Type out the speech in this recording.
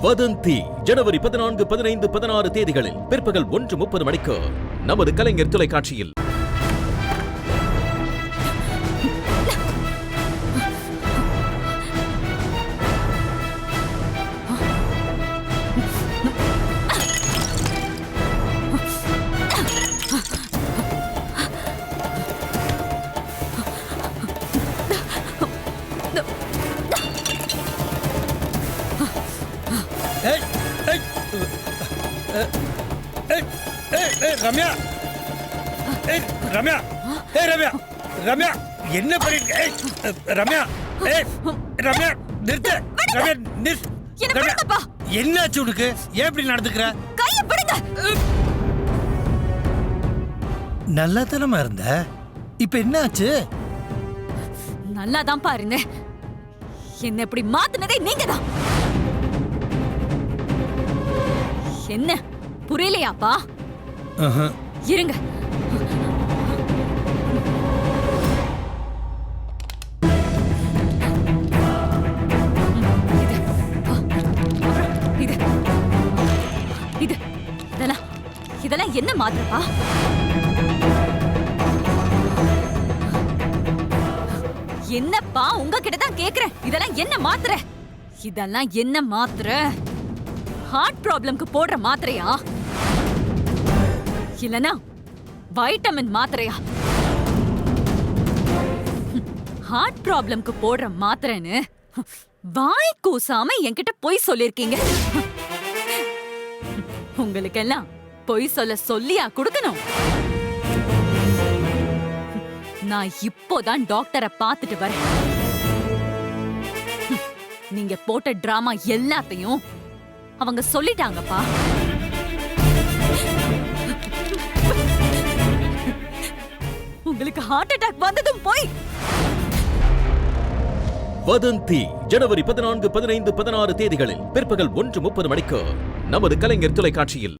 வதந்தி ஜனவரி 14, 15, 16 தேதிகளில் பிற்பகல் 1:30 மணிக்கு நமது கலைஞர் தொலைக்காட்சியில். ரம்யா, ரம்யா, ரம்யா, ரம்யா, என்ன பண்ணிருக்க? ரம்யா, ரம்யா, நிறுத்து. ரம்யா, நிறுத்து. என்னாச்சு உனக்கு? ஏன் இப்படி நடந்துக்கிற? கையை பிடிங்க. நல்லா தானமா இருந்த, இப்ப என்னாச்சு? நல்லா தான் பாருங்க. என்ன இப்படி மாத்துனதே நீங்க தான். என்ன புரியலையாப்பா? இருங்க. இதெல்லாம் என்ன மாத்திரப்பா? என்னப்பா உங்ககிட்ட தான் கேக்குறேன். இதெல்லாம் என்ன மாத்திர? இதெல்லாம் என்ன மாத்திர? ஹார்ட் ப்ராப்ளம்க்கு போடுற மாத்திரையா இல்லனா வைட்டமின் மாத்திரையா? ஹார்ட் ப்ராப்ளம்க்கு போடுற மாத்திரைன்னு வாய் கூசாம என்கிட்ட பொய் சொல்லிருக்கீங்க. உங்களுக்கெல்லாம் பொய் சொல்ல சொல்லியா கொடுக்கணும்? நான் இப்போதான் டாக்டரை பார்த்துட்டு வரேன். நீங்க போட்ட டிராமா எல்லாத்தையும் அவங்க சொல்லிட்டாங்கப்பா. உங்களுக்கு ஹார்ட் அட்டாக் வந்ததும் போய். வதந்தி ஜனவரி 14, 15, 16 தேதிகளில் பிற்பகல் 1:30 மணிக்கு நமது கலைஞர் தொலைக்காட்சியில்.